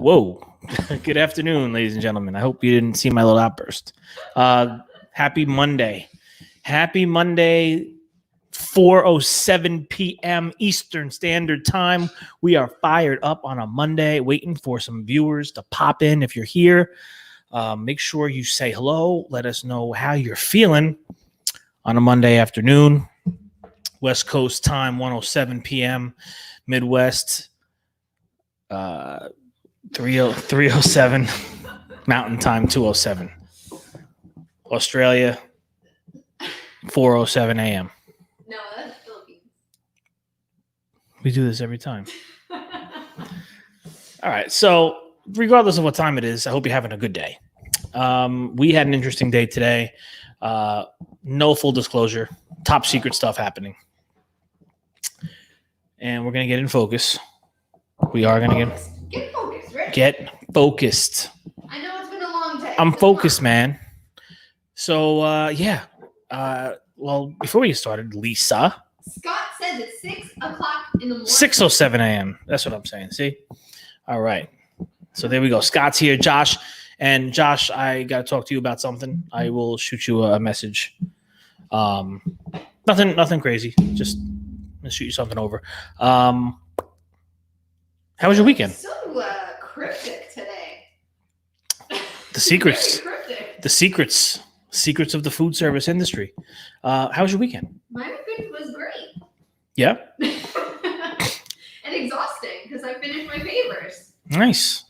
Whoa. Good afternoon, ladies and gentlemen. I hope you didn't see my little outburst. Happy Monday. Happy Monday, 4:07 p.m. Eastern Standard Time. We are fired up on a Monday, waiting for some viewers to pop in. If you're here, make sure you say hello. Let us know how you're feeling on a Monday afternoon. West Coast time, 1:07 p.m. Midwest, 3:07. Mountain time, 2:07. Australia, 4:07 a.m. No, that's Philippines. We do this every time. All right. So regardless of what time it is, I hope you're having a good day. We had an interesting day today. No full disclosure, top secret stuff happening. And we're going to get in focus. We are going to get focused, Rick. Get focused. I know it's been a long day. I'm focused, man. So, well, before we get started, Lisa. Scott says it's 6 o'clock in the morning. 6:07 a.m. That's what I'm saying. See? All right. So there we go. Scott's here. Josh. And Josh, I got to talk to you about something. I will shoot you a message. Nothing crazy. Just shoot you something over. How was your weekend? So cryptic today. The secrets. Very cryptic. The secrets of the food service industry. How was your weekend? My weekend was great. Yeah. And exhausting because I finished my papers. Nice.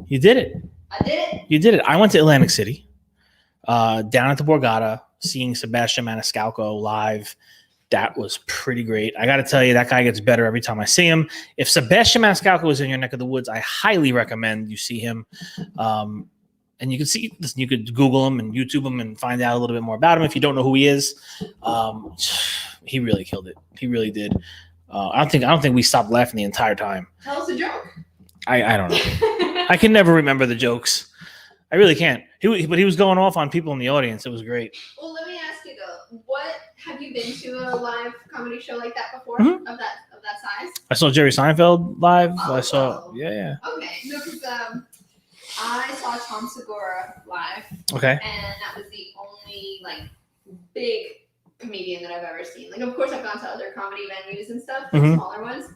You did it. I did it. You did it. I went to Atlantic City, down at the Borgata, seeing Sebastian Maniscalco live. That was pretty great. I got to tell you, that guy gets better every time I see him. If Sebastian Maniscalco is in your neck of the woods, I highly recommend you see him. And you can see, listen, you could Google him and YouTube him and find out a little bit more about him if you don't know who he is. He really killed it. He really did. I don't think we stopped laughing the entire time. Tell us a joke. I don't know. I can never remember the jokes. I really can't. But he was going off on people in the audience. It was great. Well, let me ask you though, what have you been to a live comedy show like that before? Mm-hmm. Of that size? I saw Jerry Seinfeld live. Oh, I saw yeah. Okay, no, because I saw Tom Segura live. Okay. And that was the only big comedian that I've ever seen. Like, of course, I've gone to other comedy venues and stuff, smaller ones,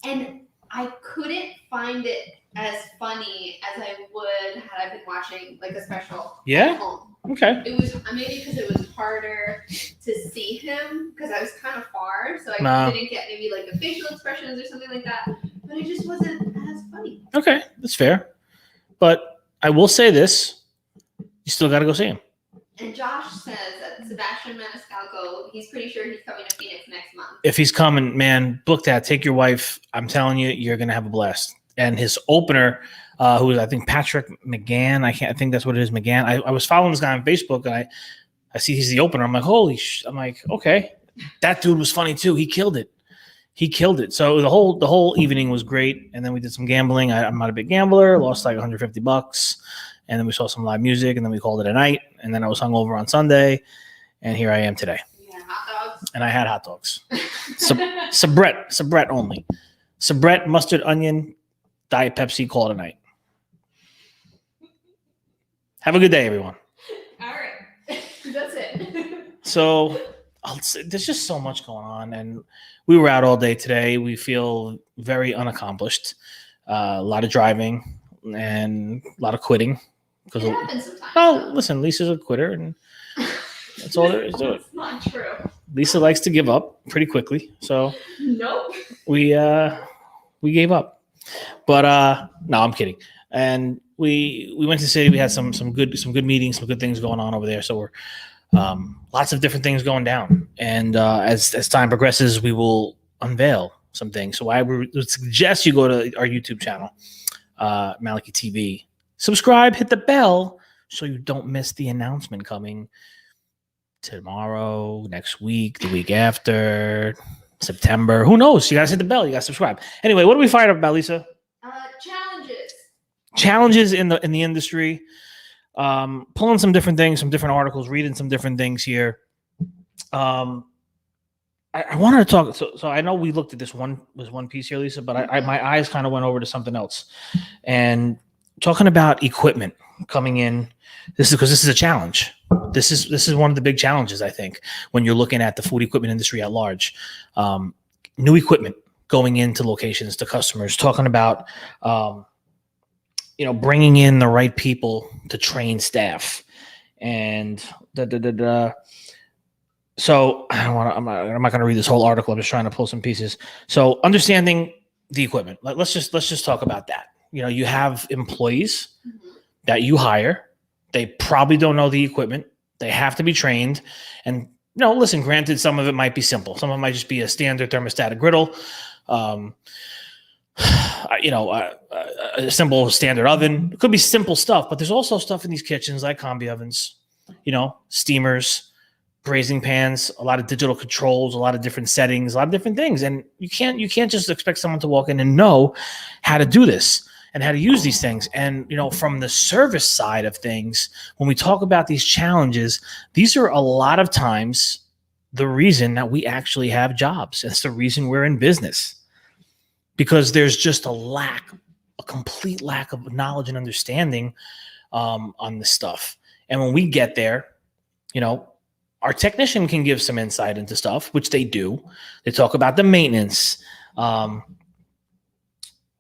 and I couldn't find it as funny as I would had I been watching a special at home. Okay. It was maybe because it was harder to see him because I was kind of far, so I didn't get maybe the facial expressions or something like that. But it just wasn't as funny. Okay, that's fair. But I will say this: you still got to go see him. And Josh says that Sebastian Maniscalco, he's pretty sure he's coming to Phoenix next month. If he's coming, man, book that. Take your wife. I'm telling you, you're gonna have a blast. And his opener, who is I think Patrick McGann. I think that's what it is, McGann. I was following this guy on Facebook, and I see he's the opener. I'm like, I'm like, okay, that dude was funny too. He killed it. So the whole evening was great. And then we did some gambling. I'm not a big gambler. Lost like $150. And then we saw some live music, and then we called it a night. And then I was hungover on Sunday, and here I am today. Yeah, hot dogs. And I had hot dogs. Sabrett only. Sabrett, mustard, onion, Diet Pepsi, call it a night. Have a good day, everyone. All right. That's it. So there's just so much going on, and we were out all day today. We feel very unaccomplished. A lot of driving and a lot of quitting. It happens sometimes. Oh, listen, Lisa's a quitter, and that's all there is to it. It's not true. Lisa likes to give up pretty quickly, so nope. We gave up. But no, I'm kidding. And we went to the city. We had some good meetings, some good things going on over there. So we're lots of different things going down. And as time progresses, we will unveil some things. So I would suggest you go to our YouTube channel, Maliki TV. Subscribe, hit the bell so you don't miss the announcement coming tomorrow, next week, the week after, September. Who knows? You guys hit the bell. You guys subscribe. Anyway, what are we fired up about, Lisa? Challenges in the industry. Pulling some different things, some different articles, reading some different things here. I I wanted to talk. So I know we looked at this one piece here, Lisa, but my eyes kind of went over to something else, and talking about equipment coming in. This is because this is a challenge. This is one of the big challenges, I think, when you're looking at the food equipment industry at large. New equipment going into locations to customers, talking about bringing in the right people to train staff, and So I'm not going to read this whole article. I'm just trying to pull some pieces. So understanding the equipment. Let's just talk about that. You have employees that you hire. They probably don't know the equipment. They have to be trained. And listen, granted, some of it might be simple. Some of it might just be a standard thermostatic griddle, a simple standard oven. It could be simple stuff, but there's also stuff in these kitchens like combi ovens, steamers, braising pans, a lot of digital controls, a lot of different settings, a lot of different things. And you can't just expect someone to walk in and know how to do this and how to use these things. And, from the service side of things, when we talk about these challenges, these are a lot of times the reason that we actually have jobs. It's the reason we're in business, because there's just a complete lack of knowledge and understanding on this stuff. And when we get there, our technician can give some insight into stuff, which they do. They talk about the maintenance,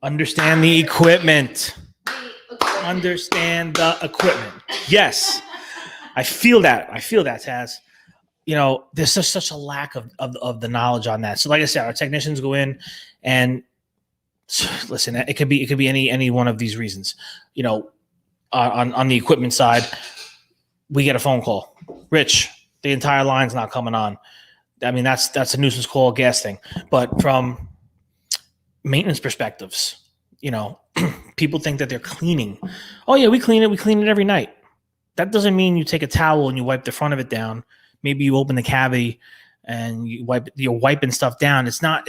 understand the equipment, understand the equipment. Yes, I feel that, Taz. There's just such a lack of the knowledge on that. So like I said, our technicians go in and listen, it could be any one of these reasons. On the equipment side, we get a phone call. Rich, the entire line's not coming on. I mean, that's a nuisance call, gas thing. But from maintenance perspectives, people think that they're cleaning. Oh yeah, we clean it every night. That doesn't mean you take a towel and you wipe the front of it down. Maybe you open the cavity and you're wiping stuff down. It's not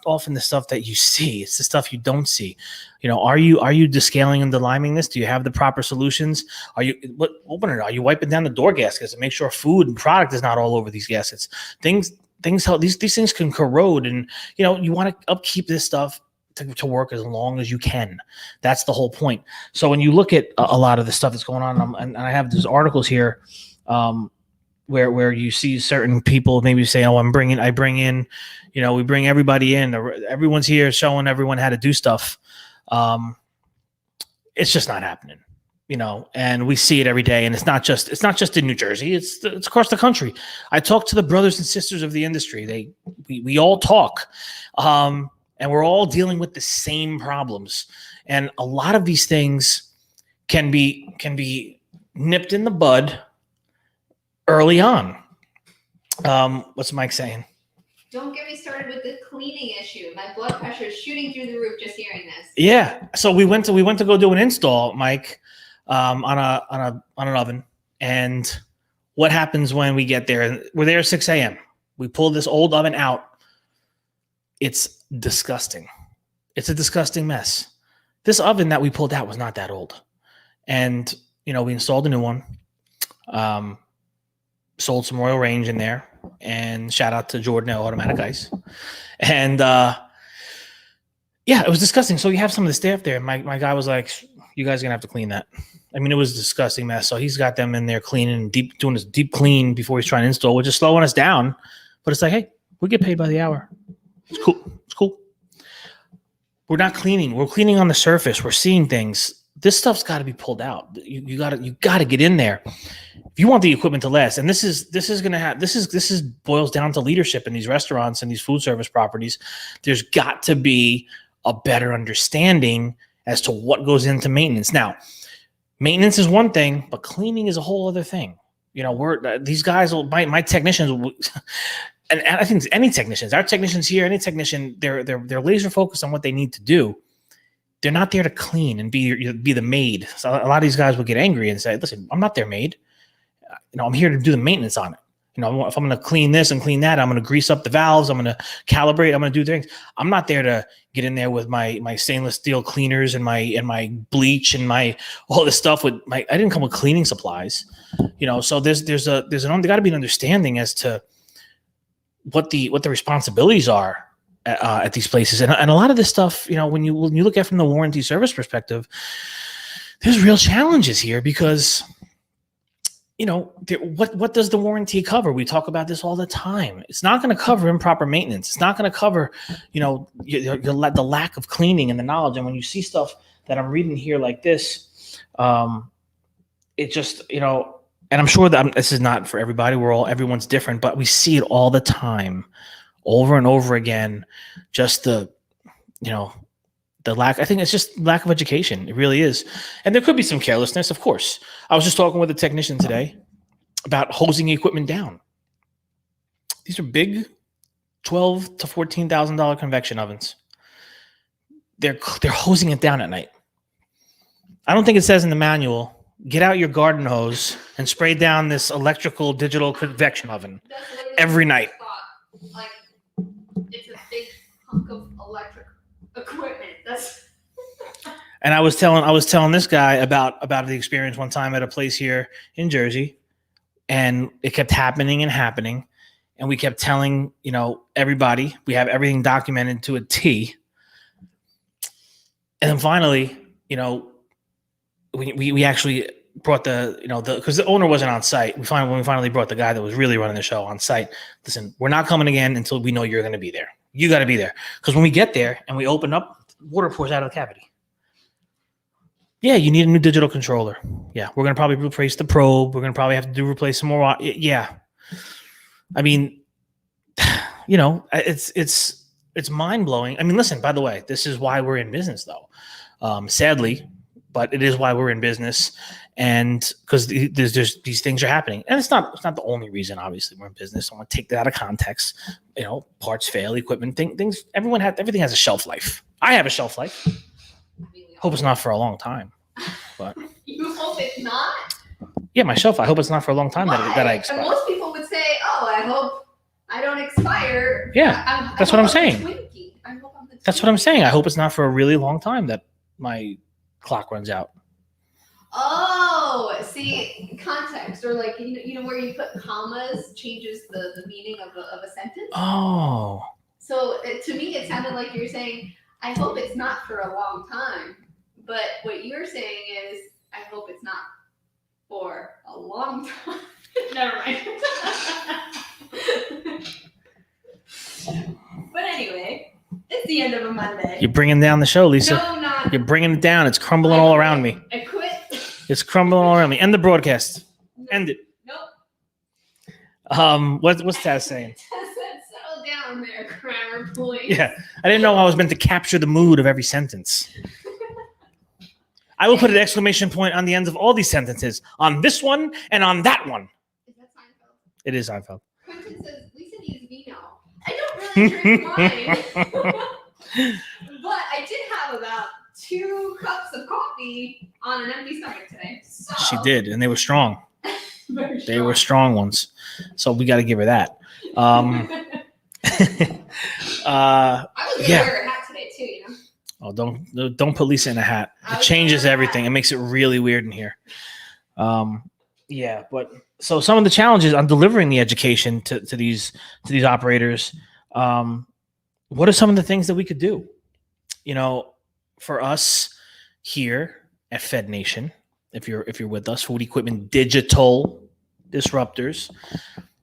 often the stuff that you see. It's the stuff you don't see. Are you descaling and deliming this? Do you have the proper solutions? Open it? Are you wiping down the door gaskets to make sure food and product is not all over these gaskets? These things can corrode, and you want to upkeep this stuff to work as long as you can. That's the whole point. So when you look at a lot of the stuff that's going on, and I have these articles here, where you see certain people maybe say, "Oh, I bring in, we bring everybody in. Everyone's here showing everyone how to do stuff." It's just not happening, and we see it every day. And it's not just in New Jersey. It's across the country. I talk to the brothers and sisters of the industry. We all talk, and we're all dealing with the same problems. And a lot of these things can be nipped in the bud early on. What's Mike saying? Don't get me started with the cleaning issue. My blood pressure is shooting through the roof just hearing this. Yeah. So we went to go do an install, Mike, on an oven. And what happens when we get there? We're there at 6 a.m. We pull this old oven out. It's disgusting. It's a disgusting mess. This oven that we pulled out was not that old. And, we installed a new one. Sold some Royal Range in there, and shout out to Jordan at Automatic Ice. And it was disgusting. So you have some of the staff there. My guy was like, "You guys are gonna have to clean that." I mean, it was a disgusting mess. So he's got them in there cleaning, doing this deep clean before he's trying to install, which is slowing us down. But it's like, hey, we get paid by the hour. It's cool. We're not cleaning. We're cleaning on the surface. We're seeing things. This stuff's got to be pulled out. You got to get in there if you want the equipment to last. And this boils down to leadership in these restaurants and these food service properties. There's got to be a better understanding as to what goes into maintenance. Now, maintenance is one thing, but cleaning is a whole other thing. These guys, my technicians, and I think any technicians, our technicians here, any technician, they're laser focused on what they need to do. They're not there to clean and be the maid. So a lot of these guys will get angry and say, "Listen, I'm not their maid. I'm here to do the maintenance on it. If I'm going to clean this and clean that, I'm going to grease up the valves. I'm going to calibrate. I'm going to do things. I'm not there to get in there with my stainless steel cleaners and my bleach and my all this stuff. I didn't come with cleaning supplies. So there's got to be an understanding as to what the responsibilities are at these places, and a lot of this stuff, when you look at it from the warranty service perspective, there's real challenges here because what does the warranty cover? We talk about this all the time. It's not going to cover improper maintenance. It's not going to cover the lack of cleaning and the knowledge. And when you see stuff that I'm reading here like this, it just and I'm sure that this is not for everybody. Everyone's different, but we see it all the time, over and over again. Just the lack. I think it's just lack of education. It really is, and there could be some carelessness, of course. I was just talking with a technician today about hosing equipment down. These are big, $12,000 to $14,000 convection ovens. They're hosing it down at night. I don't think it says in the manual, get out your garden hose and spray down this electrical digital convection oven every night. Like, it's a big hunk of electric equipment. And I was telling this guy about the experience one time at a place here in Jersey, and it kept happening and happening, and we kept telling everybody we have everything documented to a T, and then finally we actually brought because the owner wasn't on site. When we finally brought the guy that was really running the show on site. Listen, we're not coming again until we know you're going to be there. You got to be there, because when we get there and we open up, water pours out of the cavity. Yeah, you need a new digital controller. Yeah, we're going to probably replace the probe. We're going to probably have to replace some more. Yeah. I mean, it's mind-blowing. I mean, listen, by the way, this is why we're in business, though. Sadly, but it is why we're in business, and because there's these things are happening, and it's not the only reason. Obviously, we're in business. I want to take that out of context. Parts fail, equipment things. Everything has a shelf life. I have a shelf life. Hope it's not for a long time. But you hope it's not? Yeah, my shelf. I hope it's not for a long time that I expire. And most people would say, "Oh, I hope I don't expire." Yeah, that's what I'm saying. That's what I'm saying. I hope it's not for a really long time that my clock runs out. Oh, see, context, or like where you put commas changes the meaning of a sentence. Oh. So to me, it sounded like you're saying, "I hope it's not for a long time," but what you're saying is, "I hope it's not for a long time." Never mind. But anyway, it's the end of a Monday. You're bringing down the show, Lisa. No, I'm not. You're bringing it down. It's crumbling all around me. I quit. It's crumbling all around me. End the broadcast. End it. Nope. What's Taz saying? Taz said, "Settle down there, grammar police." Yeah, I didn't know I was meant to capture the mood of every sentence. I will put an exclamation point on the ends of all these sentences, on this one and on that one. Is that Seinfeld? It is Seinfeld. Quentin says, "Lisa needs vino." I don't really drink wine, but I did have about 2 cups of coffee on an empty stomach today. So, She did, and they were strong. very They were strong ones. So we got to give her that. I was gonna wear a hat today too, Oh, don't put Lisa in a hat. It changes everything. It makes it really weird in here. Yeah, but so some of the challenges on delivering the education to these operators. What are some of the things that we could do? For us here at Fed Nation, if you're with us, Food Equipment Digital Disruptors,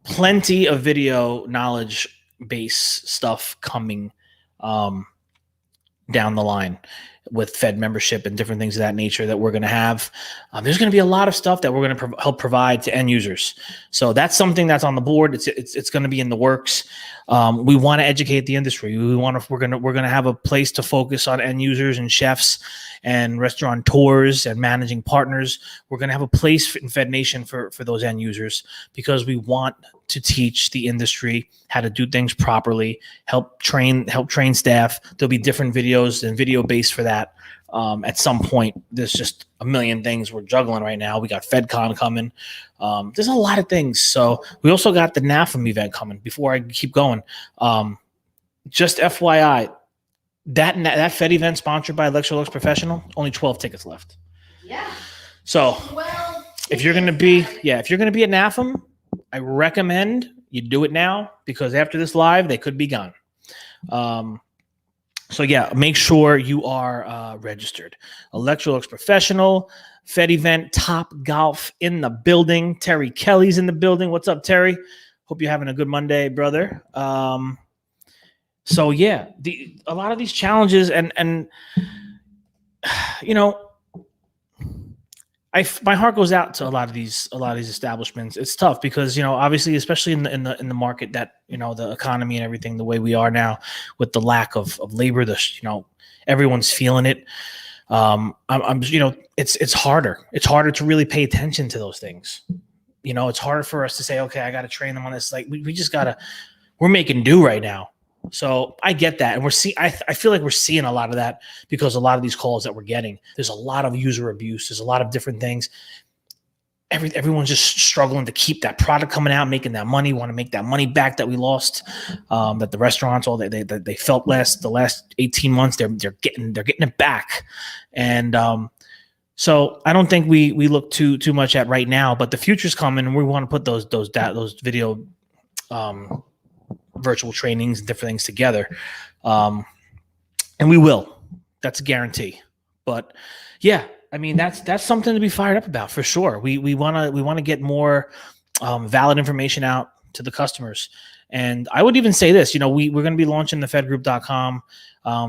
plenty of video knowledge base stuff coming down the line with Fed membership and different things of that nature that we're going to have. There's going to be a lot of stuff that we're going to help provide to end users. So that's something that's on the board. It's going to be in the works. We want to educate the industry. We're going to have a place to focus on end users and chefs and restaurateurs and managing partners. We're going to have a place in Fed Nation for those end users, because we want to teach the industry how to do things properly, help train staff. There'll be different videos and video based for that. At some point, there's just a million things we're juggling right now. We got FedCon coming. There's a lot of things. So we also got the NAFM event coming. Before I keep going, just FYI, that Fed event sponsored by Electrolux Professional, only 12 tickets left. Yeah. So if you're going to be at NAFM, I recommend you do it now, because after this live, they could be gone. So yeah, make sure you are registered. Electrolux Professional, Fed Event, Top Golf in the building. Terry Kelly's in the building. What's up, Terry? Hope you're having a good Monday, brother. So yeah, a lot of these challenges, and you know, my heart goes out to a lot of these establishments. It's tough because, you know, obviously, especially in the market that, you know, the economy and everything, the way we are now with the lack of labor, you know, everyone's feeling it. I'm you know, it's harder. It's harder to really pay attention to those things. You know, it's harder for us to say, okay, I got to train them on this. Like we just we're making do right now. So I get that. And I feel like we're seeing a lot of that because a lot of these calls that we're getting, there's a lot of user abuse. There's a lot of different things. Everyone's just struggling to keep that product coming out, making that money, want to make that money back that we lost, that the restaurants, they felt the last 18 months, they're getting it back. And, so I don't think we look too much at right now, but the future's coming, and we want to put those video, virtual trainings and different things together. And we will, that's a guarantee. But yeah, I mean, that's something to be fired up about for sure. We want to get more, valid information out to the customers. And I would even say this, you know, we're going to be launching the fedgroup.com.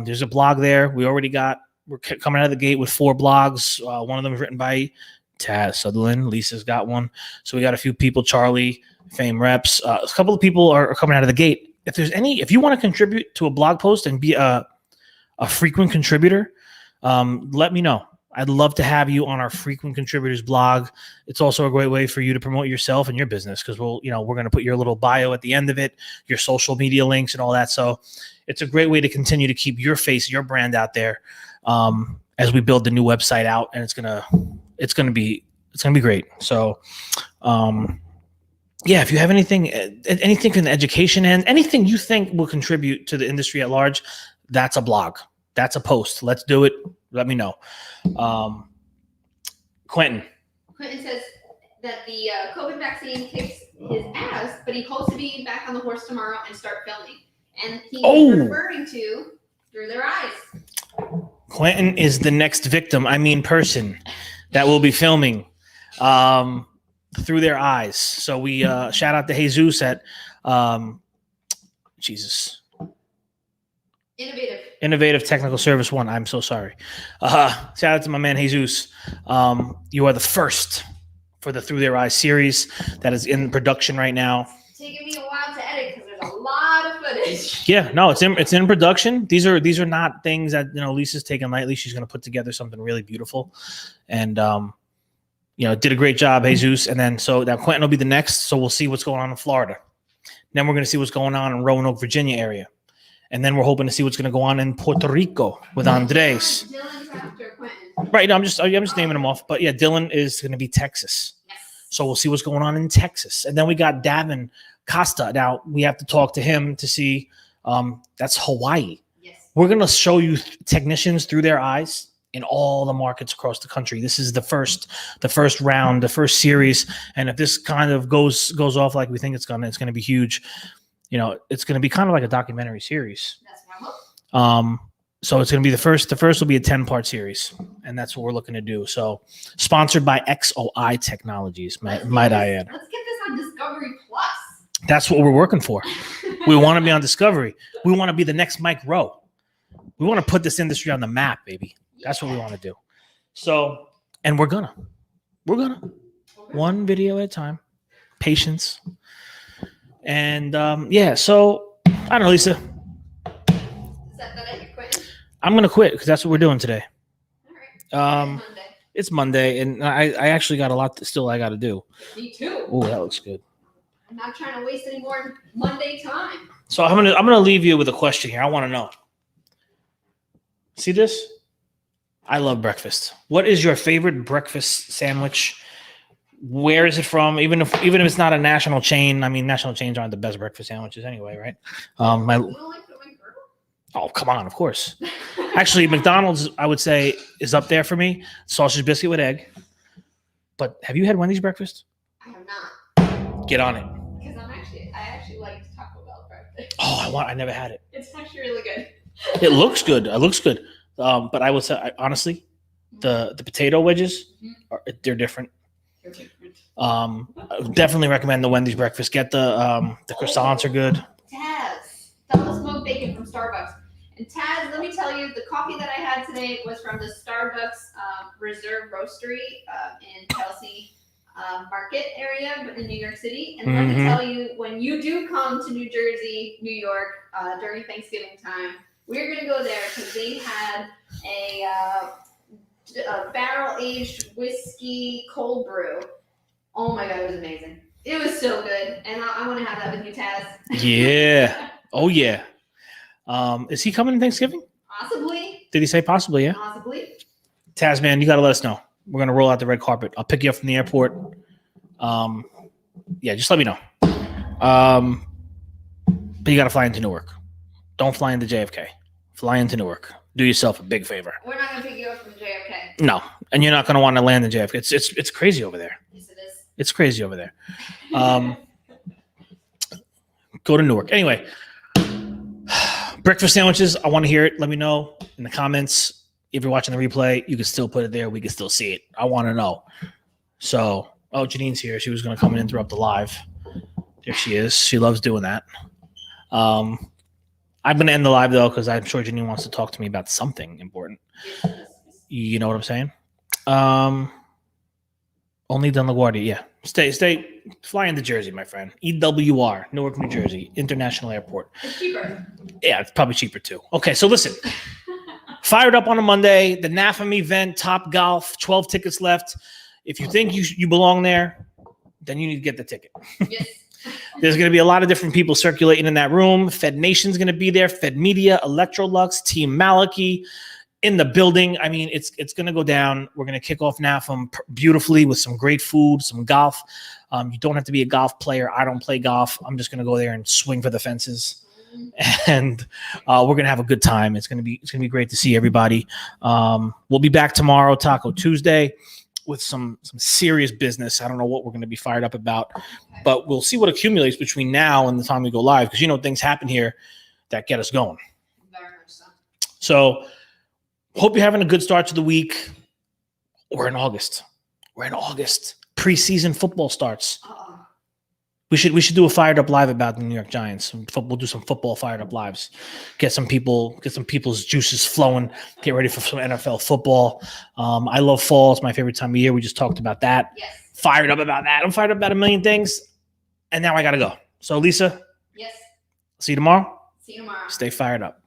There's a blog there. We're coming out of the gate with 4 blogs. One of them is written by Taz Sutherland. Lisa's got one. So we got a few people, Charlie, Fame Reps. A couple of people are coming out of the gate. If you want to contribute to a blog post and be a frequent contributor, let me know. I'd love to have you on our frequent contributors blog. It's also a great way for you to promote yourself and your business, because we're going to put your little bio at the end of it, your social media links and all that. So it's a great way to continue to keep your face, your brand out there, as we build the new website out, and it's gonna be great. So, yeah, if you have anything in the education end, anything you think will contribute to the industry at large, that's a blog, that's a post. Let's do it. Let me know. Quentin says that the COVID vaccine kicks his ass, but he hopes to be back on the horse tomorrow and start filming. And he's referring to Through Their Eyes. Quentin is the next person that will be filming Through Their Eyes. So we shout out to Jesus at Innovative Technical Service 1. I'm so sorry. Shout out to my man Jesus. You are the first for the Through Their Eyes series that is in production right now. It's taking me a while to edit because there's a lot of footage. Yeah, no, it's in production. These are not things that, you know, Lisa's taking lightly. She's going to put together something really beautiful, and you know, did a great job, Jesus. And then so that Quentin will be the next. So we'll see what's going on in Florida. Then we're going to see what's going on in Roanoke, Virginia area, and then we're hoping to see what's going to go on in Puerto Rico with Andres. Dylan's after Quentin. Right. No, I'm just naming them off. But yeah, Dylan is going to be Texas. Yes. So we'll see what's going on in Texas. And then we got Davin Costa. Now we have to talk to him to see. That's Hawaii. Yes. We're going to show you technicians through their eyes in all the markets across the country. This is the first round, the first series. And if this kind of goes off like we think it's going to be huge. You know, it's going to be kind of like a documentary series. That's what I'm hoping. So it's going to be the first will be a 10-part series, and that's what we're looking to do. So sponsored by XOI Technologies, might I add. Let's get this on Discovery Plus. That's what we're working for. We want to be on Discovery. We want to be the next Mike Rowe. We want to put this industry on the map, baby. That's what we want to do. So, and we're gonna one video at a time, patience. And yeah, so I don't know, Lisa. Is that you're quitting? I'm gonna quit because that's what we're doing today. All right. It's Monday, and I actually got a lot I got to do. Me too. Oh, that looks good. I'm not trying to waste any more Monday time. So I'm gonna leave you with a question here. I want to know. See this? I love breakfast. What is your favorite breakfast sandwich? Where is it from? Even if it's not a national chain. I mean, national chains aren't the best breakfast sandwiches anyway, right? You don't like the Wing Burger? Oh, come on, of course. Actually, McDonald's, I would say, is up there for me. Sausage biscuit with egg. But have you had Wendy's breakfast? I have not. Get on it. Because I I never had it. It's actually really good. It looks good. It looks good. But I would say, honestly, the potato wedges, they're different. I would definitely recommend the Wendy's breakfast. Get the croissants are good. Taz, double smoked bacon from Starbucks. And Taz, let me tell you, the coffee that I had today was from the Starbucks Reserve Roastery in Chelsea Market area in New York City. And let me tell you, when you do come to New Jersey, New York during Thanksgiving time, we're going to go there because they had a barrel-aged whiskey cold brew. Oh my God, it was amazing. It was so good. And I want to have that with you, Taz. Yeah. Oh, yeah. Is he coming Thanksgiving? Possibly. Did he say possibly? Yeah. Possibly. Taz, man, you got to let us know. We're going to roll out the red carpet. I'll pick you up from the airport. Yeah, just let me know. But you got to fly into Newark. Don't fly into JFK. Fly into Newark. Do yourself a big favor. We're not going to pick you up from JFK. No, and you're not going to want to land in JFK. It's crazy over there. Yes, it is. It's crazy over there. Go to Newark. Anyway, breakfast sandwiches. I want to hear it. Let me know in the comments. If you're watching the replay, you can still put it there. We can still see it. I want to know. So, Janine's here. She was going to come and interrupt the live. There she is. She loves doing that. I'm going to end the live, though, because I'm sure Janine wants to talk to me about something important. You know what I'm saying? Only done LaGuardia. Yeah. Stay. Fly into Jersey, my friend. EWR, Newark, New Jersey, International Airport. It's cheaper. Yeah, it's probably cheaper, too. Okay, so listen. Fired up on a Monday, the NAFM event, Top Golf, 12 tickets left. If you think you belong there, then you need to get the ticket. Yes. There's going to be a lot of different people circulating in that room. Fed Nation's going to be there, Fed Media, Electrolux, Team Maliki in the building. I mean, it's going to go down. We're going to kick off NAFM beautifully with some great food, some golf. You don't have to be a golf player. I don't play golf. I'm just going to go there and swing for the fences. And we're gonna have a good time. It's gonna be great to see everybody. We'll be back tomorrow, Taco Tuesday, with some serious business. I don't know what we're gonna be fired up about, but we'll see what accumulates between now and the time we go live, because things happen here that get us going. Very much so. So hope you're having a good start to the week. We're in August. Preseason football starts. We should do a fired up live about the New York Giants. We'll do some football fired up lives. Get some people's juices flowing. Get ready for some NFL football. I love fall. It's my favorite time of year. We just talked about that. Yes. Fired up about that. I'm fired up about a million things. And now I gotta go. So Lisa. Yes. See you tomorrow. See you tomorrow. Stay fired up.